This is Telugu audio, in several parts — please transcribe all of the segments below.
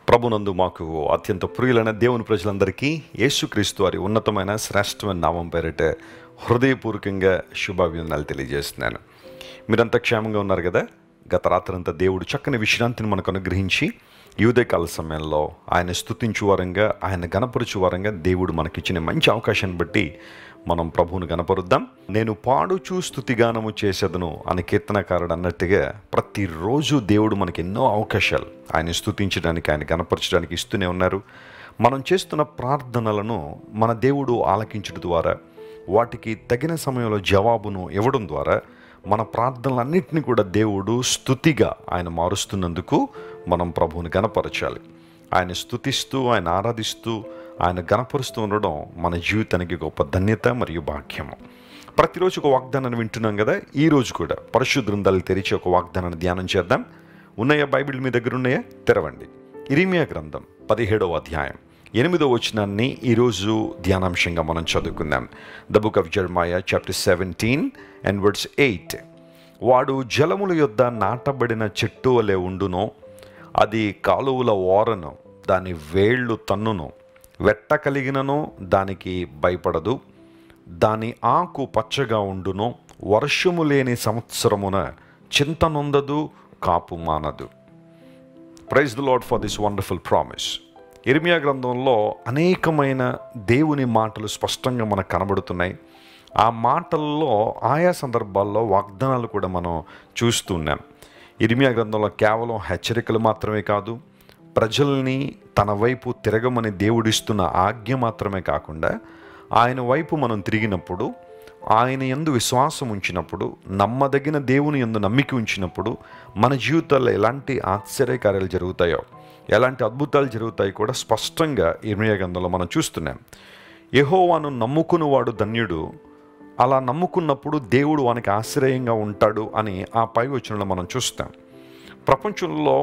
ప్రభునందు మాకు అత్యంత ప్రియులైన దేవుని ప్రజలందరికీ యేసుక్రీస్తు వారి ఉన్నతమైన శ్రేష్టమైన నామం పేరిట హృదయపూర్వకంగా శుభాభివందనాలు తెలియజేస్తున్నాను. మీరంతా క్షేమంగా ఉన్నారు కదా? గత రాత్రంతా దేవుడు చక్కని విశ్రాంతిని మనకు అనుగ్రహించి ఈ ఉదయకాల సమయంలో ఆయన స్తుతించు వారంగా, ఆయన గణపరచు వారంగా దేవుడు మనకిచ్చిన మంచి అవకాశాన్ని బట్టి మనం ప్రభువును గణపరుద్దాం. నేను పాడుచూ స్తుతిగానము చేసేదను అని కీర్తనకారుడు అన్నట్టుగా ప్రతిరోజు దేవుడు మనకి ఎన్నో అవకాశాలు ఆయన స్తుతించడానికి, ఆయన గణపరచడానికి ఇస్తూనే ఉన్నారు. మనం చేస్తున్న ప్రార్థనలను మన దేవుడు ఆలకించడం ద్వారా, వాటికి తగిన సమయంలో జవాబును ఇవ్వడం ద్వారా మన ప్రార్థనలన్నింటినీ కూడా దేవుడు స్తుతిగా ఆయన మారుస్తున్నందుకు మనం ప్రభువుని గణపరచాలి. ఆయన స్తుతిస్తూ, ఆయన ఆరాధిస్తూ, ఆయన గణపరుస్తూ ఉండడం మన జీవితానికి గొప్ప ధన్యత మరియు భాగ్యము. ప్రతిరోజు ఒక వాగ్దానాన్ని వింటున్నాం కదా. ఈరోజు కూడా పరిశుద్ధ గ్రంథాలు తెరిచి ఒక వాగ్దానాన్ని ధ్యానం చేద్దాం. ఉన్నాయా? బైబిల్ మీ దగ్గర ఉన్నాయా? తెరవండి. ఇర్మీయా గ్రంథం 17వ అధ్యాయం 8వ వచనాన్ని ఈరోజు ధ్యానాంశంగా మనం చదువుకుందాం. The book of Jeremiah chapter 17 and verse 8. వాడు జలముల యొద్ద నాటబడిన చెట్టు వలె ఉండును, అది కాలువల ఓరను దాని వేళ్ళు తన్నును, వెట్ట కలిగినను దానికి భయపడదు, దాని ఆకు పచ్చగా ఉండును, వర్షము లేని సంవత్సరమున చింత నొందదు, కాపు మానదు. Praise the lord for this wonderful promise. ఇర్మీయా గ్రంథంలో అనేకమైన దేవుని మాటలు స్పష్టంగా మనకు కనబడుతున్నాయి. ఆ మాటల్లో ఆయా సందర్భాల్లో వాగ్దానాలు కూడా మనం చూస్తున్నాం. ఇర్మీయా గ్రంథంలో కేవలం హెచ్చరికలు మాత్రమే కాదు, ప్రజల్ని తన వైపు తిరగమని దేవుడిస్తున్న ఆజ్ఞ మాత్రమే కాకుండా, ఆయన వైపు మనం తిరిగినప్పుడు, ఆయన యందు విశ్వాసం ఉంచినప్పుడు, నమ్మదగిన దేవుని యందు నమ్మిక ఉంచినప్పుడు మన జీవితాల్లో ఎలాంటి ఆశ్చర్యకార్యాలు జరుగుతాయో, ఎలాంటి అద్భుతాలు జరుగుతాయో కూడా స్పష్టంగా ఇర్మీయా గ్రంథంలో మనం చూస్తున్నాం. యెహోవాను నమ్ముకున్నవాడు ధన్యుడు, అలా నమ్ముకున్నప్పుడు దేవుడు వానికి ఆశ్రయంగా ఉంటాడు అని ఆ పై వచనంలో మనం చూస్తాం. ప్రపంచంలో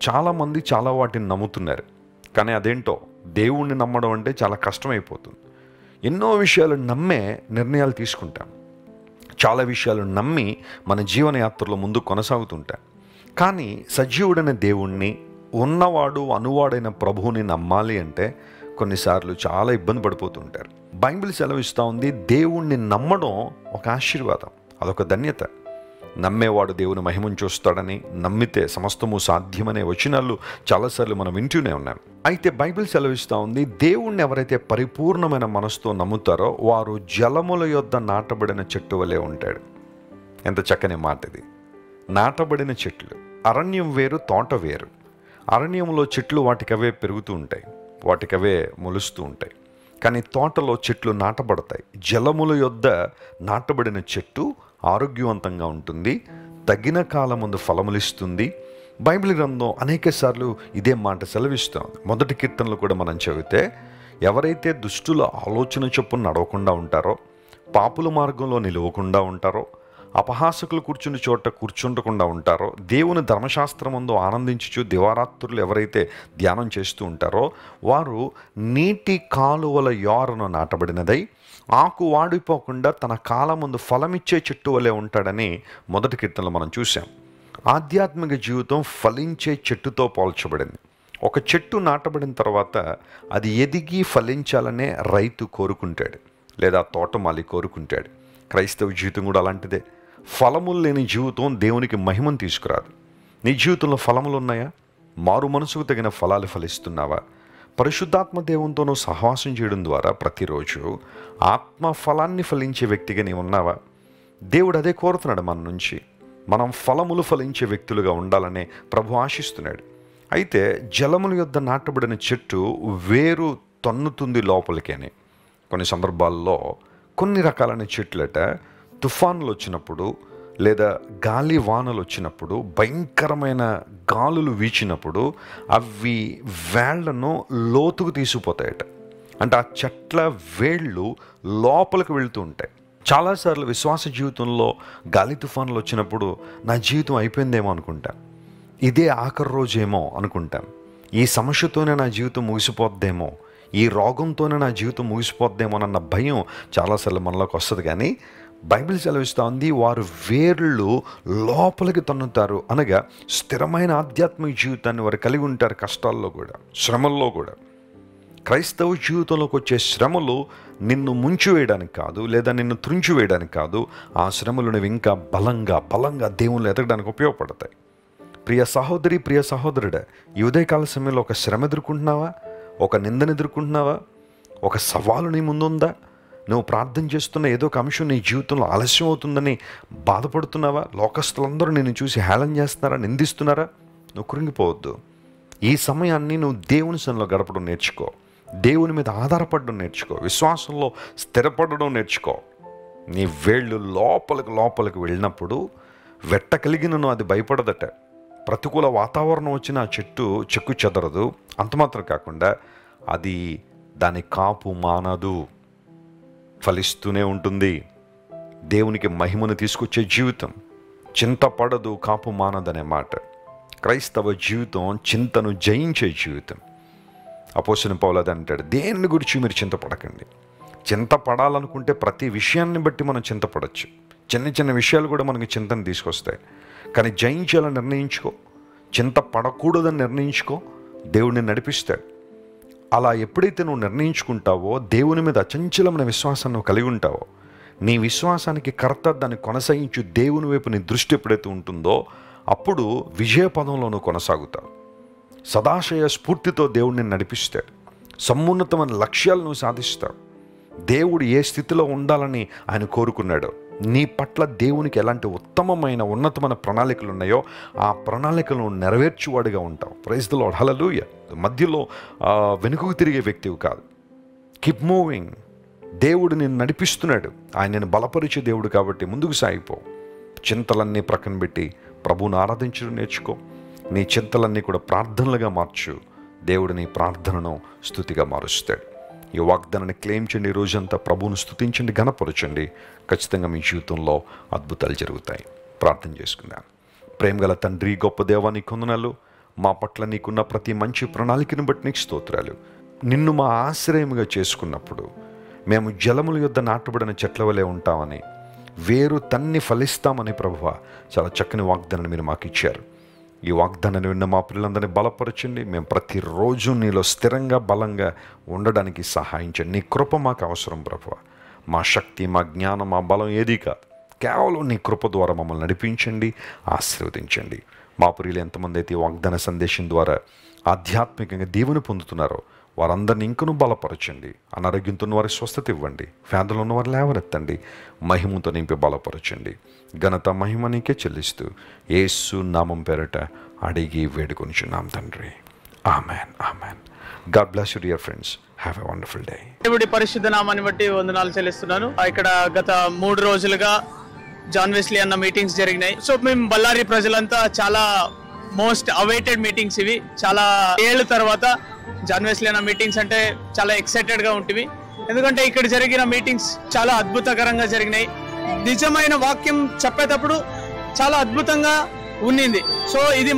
చాలామంది చాలా వాటిని నమ్ముతున్నారు, కానీ అదేంటో దేవుణ్ణి నమ్మడం అంటే చాలా కష్టమైపోతుంది. ఎన్నో విషయాలు నమ్మే నిర్ణయాలు తీసుకుంటాం, చాలా విషయాలు నమ్మి మన జీవనయాత్రలో ముందు కొనసాగుతుంటాం. కానీ సజీవుడైన దేవుణ్ణి, ఉన్నవాడు అనువాడైన ప్రభువుని నమ్మాలి అంటే కొన్నిసార్లు చాలా ఇబ్బంది పడిపోతుంటారు. బైబిల్ సెలవిస్తూ ఉంది, దేవుణ్ణి నమ్మడం ఒక ఆశీర్వాదం, అదొక ధన్యత. నమ్మేవాడు దేవుని మహిమను చూస్తాడని, నమ్మితే సమస్తము సాధ్యమనే వచనాలు చాలాసార్లు మనం వింటూనే ఉన్నాం. అయితే బైబిల్ సెలవిస్తూ ఉంది, దేవుణ్ణి ఎవరైతే పరిపూర్ణమైన మనసుతో నమ్ముతారో వారు జలముల యొద్ద నాటబడిన చెట్టు వలె ఉంటాడు. ఎంత చక్కని మాట ఇది. నాటబడిన చెట్లు. అరణ్యం వేరు, తోట వేరు. అరణ్యంలో చెట్లు వాటికవే పెరుగుతూ ఉంటాయి, వాటికవే మొలుస్తూ ఉంటాయి. కానీ తోటలో చెట్లు నాటబడతాయి. జలముల యొద్ద నాటబడిన చెట్టు ఆరోగ్యవంతంగా ఉంటుంది, తగిన కాలమందు ఫలములిస్తుంది. బైబిల్ గ్రంథం అనేక సార్లు ఇదే మాట సెలవిస్తుంది. మొదటి కీర్తనలు కూడా మనం చదివితే, ఎవరైతే దుష్టుల ఆలోచన చొప్పున నడవకుండా ఉంటారో, పాపుల మార్గంలో నిలవకుండా ఉంటారో, అపహాసకులు కూర్చుని చోట కూర్చుండకుండా ఉంటారో, దేవుని ధర్మశాస్త్రమందు ఆనందించుచు దివారాత్రులు ఎవరైతే ధ్యానం చేస్తూ ఉంటారో వారు నీటి కాలువల యోరను నాటబడినదై ఆకు వాడిపోకుండా తన కాలమందు ఫలమిచ్చే చెట్టు వలె ఉంటాడని మొదటి కీర్తనలో మనం చూసాం. ఆధ్యాత్మిక జీవితం ఫలించే చెట్టుతో పోల్చబడింది. ఒక చెట్టు నాటబడిన తర్వాత అది ఎదిగి ఫలించాలనే రైతు కోరుకుంటాడు, లేదా తోటమాలి కోరుకుంటాడు. క్రైస్తవ జీవితం కూడా అలాంటిదే. ఫలములు లేని జీవితం దేవునికి మహిమను తీసుకురాదు. నీ జీవితంలో ఫలములు ఉన్నాయా? మారు మనసుకు తగిన ఫలాలు ఫలిస్తున్నావా? పరిశుద్ధాత్మ దేవునితోనూ సహవాసం చేయడం ద్వారా ప్రతిరోజు ఆత్మ ఫలాన్ని ఫలించే వ్యక్తిగా నీవు ఉన్నావా? దేవుడు అదే కోరుతున్నాడు మన నుంచి. మనం ఫలములు ఫలించే వ్యక్తులుగా ఉండాలనే ప్రభు ఆశిస్తున్నాడు. అయితే జలముల యొద్ద నాటబడిన చెట్టు వేరు తన్నుతుంది లోపలికి అని. కొన్ని సందర్భాల్లో కొన్ని రకాలైన చెట్లట తుఫానులు వచ్చినప్పుడు, లేదా గాలి వానలు వచ్చినప్పుడు, భయంకరమైన గాలులు వీచినప్పుడు అవి వేళ్లను లోతుకు తీసుకుపోతాయట. అంటే ఆ చెట్ల వేళ్ళు లోపలికి వెళుతూ ఉంటాయి. చాలాసార్లు విశ్వాస జీవితంలో గాలి తుఫానులు వచ్చినప్పుడు నా జీవితం అయిపోయిందేమో అనుకుంటాం, ఇదే ఆఖరి రోజేమో అనుకుంటాం, ఈ సమస్యతోనే నా జీవితం ముగిసిపోద్దేమో, ఈ రోగంతోనే నా జీవితం ముగిసిపోద్దేమోనన్న భయం చాలాసార్లు మనలోకి వస్తుంది. కానీ బైబిల్ సెలవిస్తూ ఉంది, వారు వేర్లు లోపలికి తన్నుతారు. అనగా స్థిరమైన ఆధ్యాత్మిక జీవితాన్ని వారు కలిగి ఉంటారు, కష్టాల్లో కూడా, శ్రమల్లో కూడా. క్రైస్తవ జీవితంలోకి వచ్చే శ్రమలు నిన్ను ముంచివేయడానికి కాదు, లేదా నిన్ను త్రుంచివేయడానికి కాదు. ఆ శ్రమలు నువ్వు ఇంకా బలంగా దేవుళ్ళు ఎదగడానికి ఉపయోగపడతాయి. ప్రియ సహోదరి, ప్రియ సహోదరుడే, ఈ ఉదయకాల సమయంలో ఒక శ్రమ ఎదుర్కొంటున్నావా? ఒక నిందను ఎదుర్కొంటున్నావా? ఒక సవాలు నీ ముందుందా? నువ్వు ప్రార్థన చేస్తున్న ఏదో ఒక అంశం నీ జీవితంలో ఆలస్యం అవుతుందని బాధపడుతున్నావా? లోకస్తులందరూ నిన్ను చూసి హేళన చేస్తున్నారా, నిందిస్తున్నారా? నువ్వు కృంగిపోవద్దు. ఈ సమయాన్ని నువ్వు దేవుని సన్నిధిలో గడపడం నేర్చుకో. దేవుని మీద ఆధారపడడం నేర్చుకో. విశ్వాసంలో స్థిరపడడం నేర్చుకో. నీ వేళ్ళు లోపలికి వెళ్ళినప్పుడు వెట్ట కలిగినను అది భయపడదట. ప్రతికూల వాతావరణం వచ్చిన ఆ చెట్టు చెక్కు చెదరదు. అంత మాత్రం కాకుండా అది దాని కాపు మానదు, ఫలిస్తూనే ఉంటుంది. దేవునికి మహిమను తీసుకొచ్చే జీవితం. చింతపడదు, కాపు మానదనే మాట. క్రైస్తవ జీవితం చింతను జయించే జీవితం. అపోస్తలుడైన పౌలు అది అంటాడు, దేన్ని గురించి మీరు చింతపడకండి. చింతపడాలనుకుంటే ప్రతి విషయాన్ని బట్టి మనం చింతపడచ్చు. చిన్న విషయాలు కూడా మనకి చింతను తీసుకొస్తాయి. కానీ జయించాలని నిర్ణయించుకో, చింతపడకూడదని నిర్ణయించుకో, దేవుడిని నడిపిస్తాడు. అలా ఎప్పుడైతే నువ్వు నిర్ణయించుకుంటావో, దేవుని మీద అచంచలమైన విశ్వాసాన్ని నువ్వు కలిగి ఉంటావో, నీ విశ్వాసానికి కర్త దాన్ని కొనసాగించు దేవుని వైపు నీ దృష్టి ఎప్పుడైతే ఉంటుందో, అప్పుడు విజయపదంలో నువ్వు కొనసాగుతావు. సదాశయ స్ఫూర్తితో దేవుడిని నడిపిస్తాడు. సమున్నతమైన లక్ష్యాలు నువ్వు సాధిస్తావు. దేవుడు ఏ స్థితిలో ఉండాలని ఆయన కోరుకున్నాడో, నీ పట్ల దేవునికి ఎలాంటి ఉత్తమమైన ఉన్నతమైన ప్రణాళికలు ఉన్నాయో ఆ ప్రణాళికలను నెరవేర్చువాడిగా ఉంటావు. ప్రైజ్ ది లార్డ్, హల్లెలూయా. మధ్యలో వెనుకకు తిరిగే వ్యక్తివి కాదు. Keep moving. దేవుడు నిన్ను నడిపిస్తున్నాడు. ఆయన నేను బలపరిచే దేవుడు కాబట్టి ముందుకు సాగిపో. చింతలన్నీ ప్రక్కన పెట్టి ప్రభువుని ఆరాధించడం నేర్చుకో. నీ చింతలన్నీ కూడా ప్రార్థనలుగా మార్చు. దేవుడు నీ ప్రార్థనను స్తుతిగా మారుస్తాడు. ఈ వాగ్దానాన్ని క్లెయిమ్ చేయండి. ఈ రోజంతా ప్రభువును స్తుతించండి, ఘనపరచండి. ఖచ్చితంగా మీ జీవితంలో అద్భుతాలు జరుగుతాయి. ప్రార్థన చేసుకుందాం. ప్రేమగల తండ్రి, గొప్ప దేవా, నీకు వందనాలు. మా పట్ల నీకున్న ప్రతి మంచి ప్రణాళికను బట్టి నీకు స్తోత్రాలు. నిన్ను మా ఆశ్రయముగా చేసుకున్నప్పుడు మేము జలముల యొద్ద నాటబడిన చెట్ల వలె ఉంటామని, వేరు తన్ని ఫలిస్తామని ప్రభువా చాలా చక్కని వాగ్దానాన్ని మీరు మాకు ఇచ్చారు. ఈ వాగ్దానాన్ని విన్న మా పిల్లలందరినీ బలపరచండి. మేము ప్రతిరోజు నీలో స్థిరంగా బలంగా ఉండడానికి సహాయించండి. నీ కృప మాకు అవసరం ప్రభువా. మా శక్తి, మా జ్ఞానం, మా బలం ఏదీ కాదు. కేవలం నీ కృప ద్వారా మమ్మల్ని నడిపించండి, ఆశీర్వదించండి. మా ప్రియులు ఎంతమంది అయితే ఈ వాగ్దాన సందేశం ద్వారా ఆధ్యాత్మికంగా దీవెన పొందుతున్నారో వారందరినీ ఇంకనూ బలపరచండి. అనారోగ్యంతో ఉన్న వారికి స్వస్థత ఇవ్వండి. వ్యాధులు ఉన్న వారు లేవనెత్తండి. మహిమతో నింపి బలపరచండి. ఘనత మహిమ నీకే చెల్లిస్తూ యేసు నామం పేరట అడిగి వేడుకొనిచున్నాం తండ్రి. Amen, amen. God bless you dear friends. Have a wonderful day. దేవుడి పరిశుద్ధ నామాన్ని బట్టి వందనాలు చెల్లిస్తున్నాను. ఇక్కడ గత 3 రోజులుగా జాన్ వెస్లీ అన్న మీటింగ్స్ జరిగినాయి. సో మేము బళ్ళారి ప్రజలంతా చాలా మోస్ట్ అవైటెడ్ మీటింగ్స్ ఇవి. చాలా ఏళ్ళ తర్వాత జాన్ వెస్లీ అన్న మీటింగ్స్ అంటే చాలా ఎక్సైటెడ్ గా ఉంటుంది. ఎందుకంటే ఇక్కడ జరిగిన మీటింగ్స్ చాలా అద్భుతకరంగా జరిగినాయి. నిజమైన వాక్యం చెప్పేటప్పుడు చాలా అద్భుతంగా ఉన్నింది. సో ఇది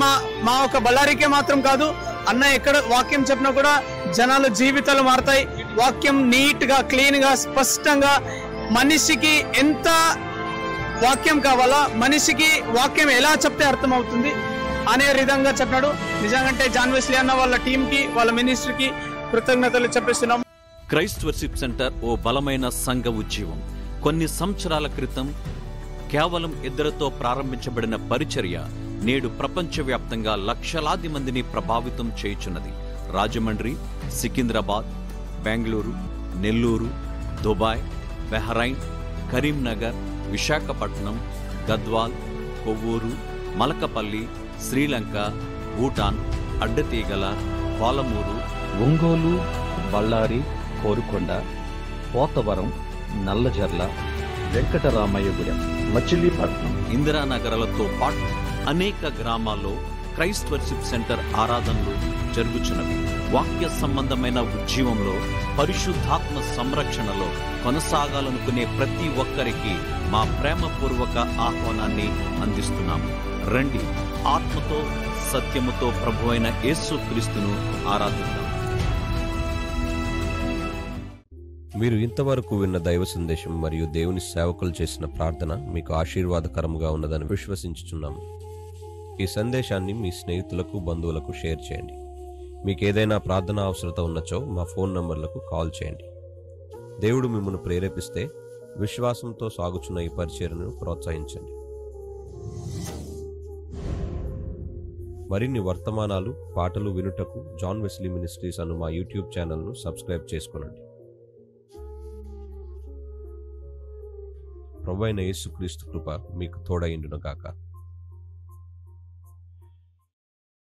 మా ఒక బళ్ళారికే మాత్రం కాదు, అన్న ఎక్కడ వాక్యం చెప్పినా కూడా జనాల జీవితాలు మారుతాయి. వాక్యం నీట్ గా, క్లీన్ గా, స్పష్టంగా, మనిషికి ఎంత వాక్యం కావాలా, మనిషికి వాక్యం ఎలా చెప్తే అర్థం అవుతుంది అనే విధంగా చెప్పినాడు. నిజంగా జాన్ వెస్లీ అన్న వాళ్ళ టీం కి, వాళ్ళ మినిస్ట్రీకి కృతజ్ఞతలు చెప్పిస్తున్నాం. క్రైస్ట్ వర్షిప్ సెంటర్ ఓ బలమైన సంఘ ఉద్యమం. కొన్ని సంవత్సరాల క్రితం కేవలం 2తో ప్రారంభించబడిన పరిచర్య నేడు ప్రపంచవ్యాప్తంగా లక్షలాది మందిని ప్రభావితం చేయుచున్నది. రాజమండ్రి, సికింద్రాబాద్, బెంగళూరు, నెల్లూరు, దుబాయ్, బహ్రైన్, కరీంనగర్, విశాఖపట్నం, గద్వాల్, కొవ్వూరు, మలకపల్లి, శ్రీలంక, భూటాన్, అడ్డతీగల, పాలమూరు, ఒంగోలు, బళ్ళారి, కోరుకొండ, పోతవరం, నల్లజర్ల, వెంకటరామయ్యగూడెం, మచిలీపట్నం, ఇందిరానగర్లతో పాటు అనేక గ్రామాల్లో క్రైస్ట్ వర్షిప్ సెంటర్ ఆరాధనలు జరుగుచున్నవి. వాక్య సంబంధమైన ఉద్యమంలో, పరిశుద్ధాత్మ సంరక్షణలో కొనసాగాలనుకునే ప్రతి ఒక్కరికి మా ప్రేమపూర్వక ఆహ్వానాన్ని అందిస్తున్నాము. రండి, ఆత్మతో సత్యముతో ప్రభువైన యేసు క్రీస్తును ఆరాధిద్దాం. మీరు ఇంతవరకు విన్న దైవ సందేశం మరియు దేవుని సేవకులు చేసిన ప్రార్థన మీకు ఆశీర్వాదకరంగా ఉన్నదని విశ్వసించుచున్నాము. ఈ సందేశాన్ని మీ స్నేహితులకు, బంధువులకు షేర్ చేయండి. మీకు ఏదైనా ప్రార్థన అవసరత ఉన్నచో మా ఫోన్ నంబర్లకు కాల్ చేయండి. దేవుడు మిమ్మల్ని ప్రేరేపిస్తే విశ్వాసంతో సాగుచున్న ఈ పరిచర్యను ప్రోత్సహించండి. మరిన్ని వర్తమానాలు, పాటలు వినుటకు జాన్ వెస్లీ మినిస్ట్రీస్ అను మా యూట్యూబ్ ఛానల్ను సబ్స్క్రైబ్ చేసుకోనండి. ప్రభువైన యేసుక్రీస్తు కృప మీకు తోడైండును గాక.